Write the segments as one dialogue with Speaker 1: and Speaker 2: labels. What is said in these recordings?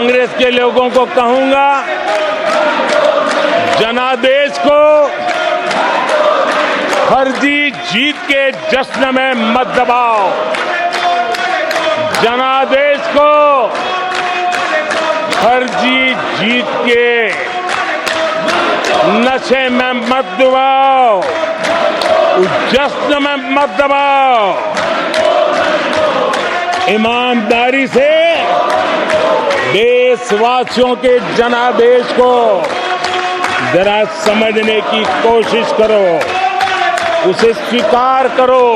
Speaker 1: कांग्रेस के लोगों को कहूंगा, जनादेश को फर्जी जीत के जश्न में मत दबाओ। जनादेश को फर्जी जीत के नशे में मत दबाओ, जश्न में मत दबाओ। ईमानदारी से देशवासियों के जनादेश को जरा समझने की कोशिश करो, उसे स्वीकार करो।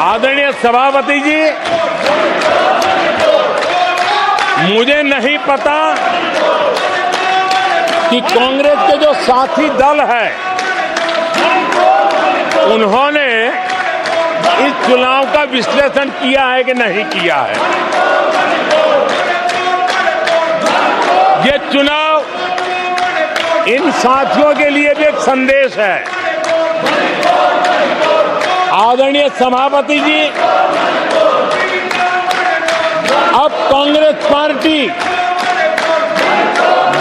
Speaker 1: आदरणीय सभापति जी, मुझे नहीं पता कि कांग्रेस के जो साथी दल है उन्होंने इस चुनाव का विश्लेषण किया है कि नहीं किया है। ये चुनाव इन साथियों के लिए भी एक संदेश है। आदरणीय सभापति जी, अब कांग्रेस पार्टी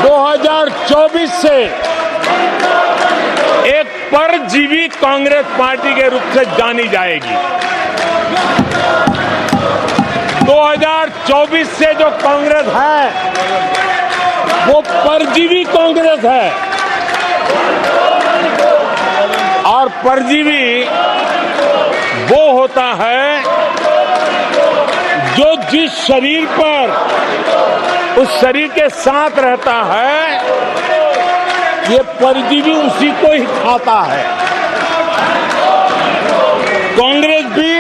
Speaker 1: 2024 से एक परजीवी कांग्रेस पार्टी के रूप से जानी जाएगी। 2024 से जो कांग्रेस है वो परजीवी कांग्रेस है, और परजीवी वो होता है जो जिस शरीर पर उस शरीर के साथ रहता है, ये परजीवी उसी को ही खाता है। कांग्रेस भी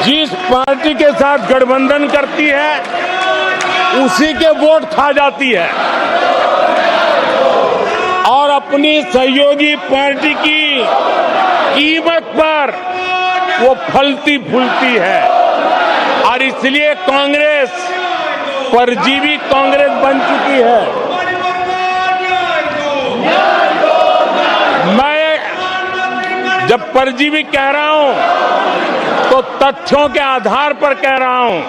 Speaker 1: जिस पार्टी के साथ गठबंधन करती है उसी के वोट खा जाती है, और अपनी सहयोगी पार्टी की कीमत पर वो फलती फूलती है, और इसलिए कांग्रेस परजीवी कांग्रेस बन चुकी है। मैं जब परजीवी कह रहा हूं तो तथ्यों के आधार पर कह रहा हूं।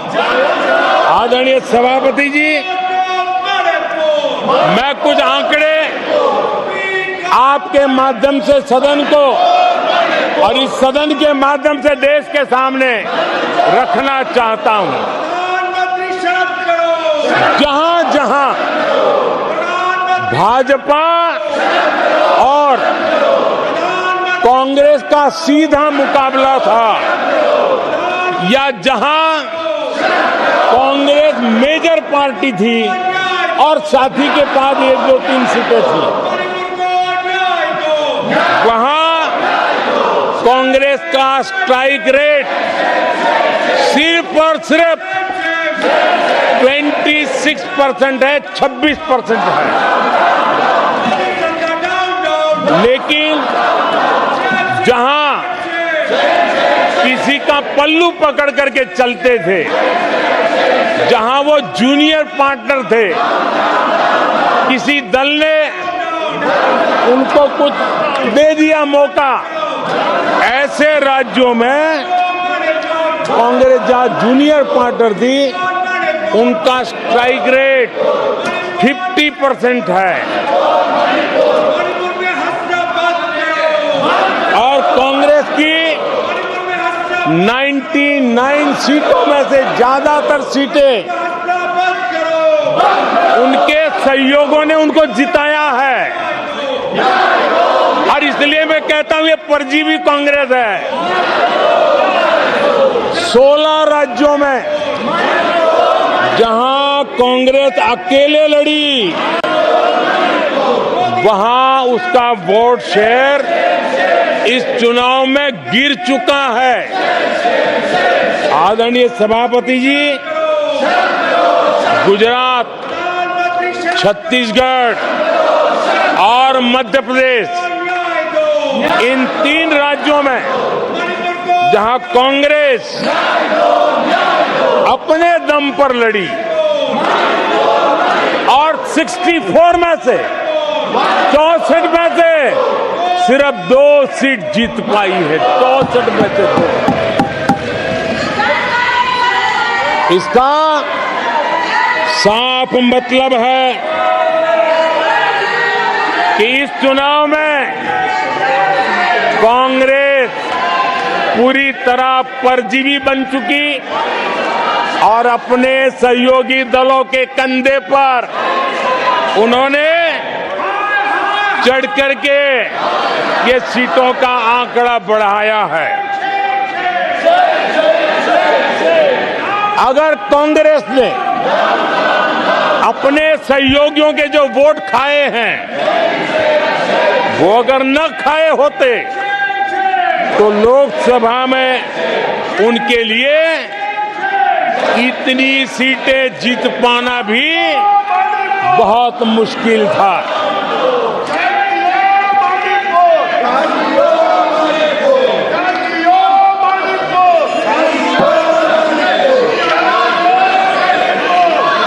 Speaker 1: आदरणीय सभापति जी, मैं कुछ आंकड़े आपके माध्यम से सदन को और इस सदन के माध्यम से देश के सामने रखना चाहता हूं। जहां जहां भाजपा और कांग्रेस का सीधा मुकाबला था, या जहां कांग्रेस मेजर पार्टी थी और साथी के पास 1, 2, 3 सीटें थी, वहां कांग्रेस का स्ट्राइक रेट सिर्फ और सिर्फ 26% है, 26% है। लेकिन जहां किसी का पल्लू पकड़ करके चलते थे, जहां वो जूनियर पार्टनर थे, किसी दल ने उनको कुछ दे दिया मौका, ऐसे राज्यों में कांग्रेस जहां जूनियर पार्टनर थी उनका स्ट्राइक रेट 50% है, और कांग्रेस की 99 सीटों में से ज्यादातर सीटें उनके सहयोगियों ने उनको जिताया है। और इसलिए मैं कहता हूं ये परजीवी कांग्रेस है। 16 राज्यों में जहां कांग्रेस अकेले लड़ी, वहां उसका वोट शेयर इस चुनाव में गिर चुका है। आदरणीय सभापति जी, गुजरात, छत्तीसगढ़ और मध्य प्रदेश, इन 3 राज्यों में जहां कांग्रेस अपने दम पर लड़ी और 64 में से 64 में से सिर्फ 2 सीट जीत पाई है, 64 में से 2। इसका साफ मतलब है कि इस चुनाव में कांग्रेस पूरी तरह परजीवी बन चुकी और अपने सहयोगी दलों के कंधे पर उन्होंने चढ़ करके ये सीटों का आंकड़ा बढ़ाया है। अगर कांग्रेस ने अपने सहयोगियों के जो वोट खाए हैं वो अगर न खाए होते तो लोकसभा में उनके लिए इतनी सीटें जीत पाना भी बहुत मुश्किल था।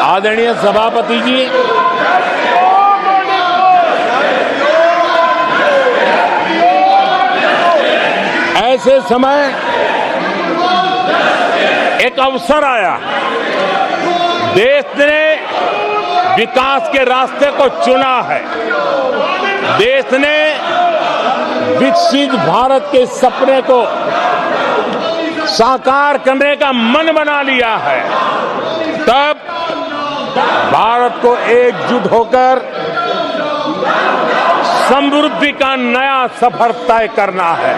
Speaker 1: आदरणीय सभापति जी, ऐसे समय एक अवसर आया, देश ने विकास के रास्ते को चुना है, देश ने विकसित भारत के सपने को साकार करने का मन बना लिया है। तब भारत को एकजुट होकर समृद्धि का नया सफर तय करना है।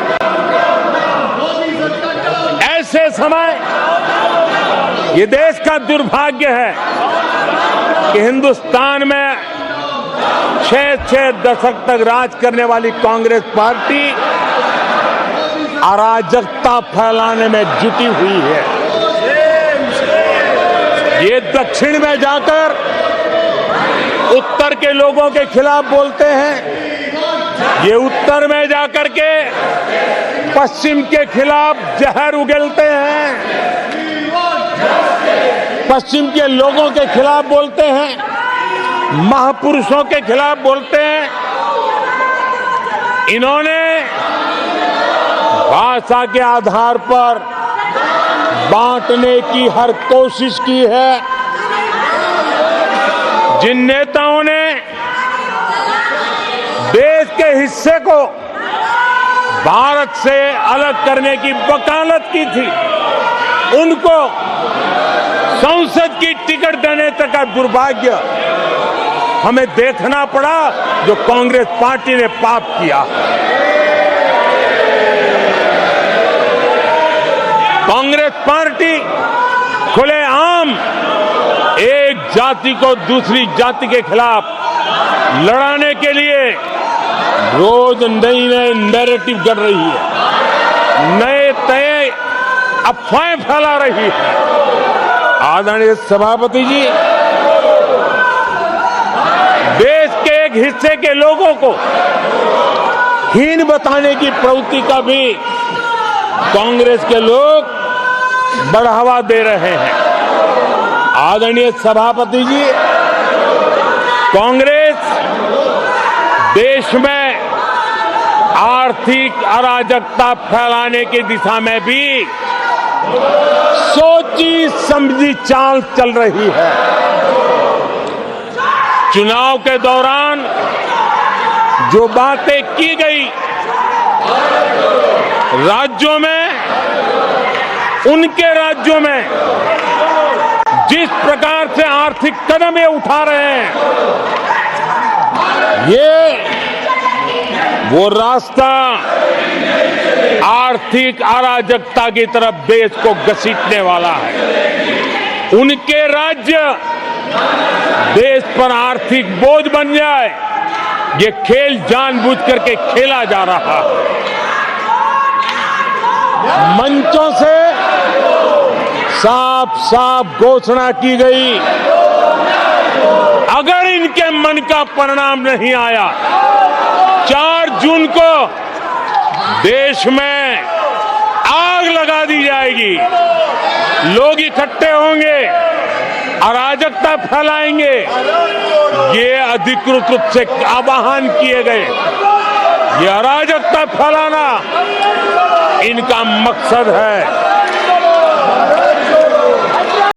Speaker 1: ऐसे समय ये देश का दुर्भाग्य है कि हिंदुस्तान में 6 दशक तक राज करने वाली कांग्रेस पार्टी अराजकता फैलाने में जुटी हुई है। ये दक्षिण में जाकर उत्तर के लोगों के खिलाफ बोलते हैं, ये उत्तर में जाकर के पश्चिम के खिलाफ जहर उगलते हैं, पश्चिम के लोगों के खिलाफ बोलते हैं, महापुरुषों के खिलाफ बोलते हैं। इन्होंने भाषा के आधार पर बांटने की हर कोशिश की है। जिन नेताओं ने देश के हिस्से को भारत से अलग करने की वकालत की थी, उनको संसद की टिकट देने तक का दुर्भाग्य हमें देखना पड़ा, जो कांग्रेस पार्टी ने पाप किया। कांग्रेस पार्टी खुलेआम एक जाति को दूसरी जाति के खिलाफ लड़ाने के लिए रोज नई नैरेटिव कर रही है, नए अफवाहें फैला रही है। आदरणीय सभापति जी, देश के एक हिस्से के लोगों को हीन बताने की प्रवृत्ति का भी कांग्रेस के लोग बढ़ावा दे रहे हैं। आदरणीय सभापति जी, कांग्रेस देश में आर्थिक अराजकता फैलाने की दिशा में भी सोची समझी चाल चल रही है। चुनाव के दौरान जो बातें की गई, राज्यों में, उनके राज्यों में जिस प्रकार से आर्थिक कदम ये उठा रहे हैं, ये वो रास्ता आर्थिक अराजकता की तरफ देश को घसीटने वाला है। उनके राज्य देश पर आर्थिक बोझ बन जाए, ये खेल जानबूझ करके खेला जा रहा है। मंचों से साफ साफ घोषणा की गई, अगर इनके मन का परिणाम नहीं आया, 4 जून को देश में आग लगा दी जाएगी, लोग इकट्ठे होंगे, अराजकता फैलाएंगे। ये अधिकृत रूप से आह्वान किए गए ये अराजकता फैलाना इनका मकसद है।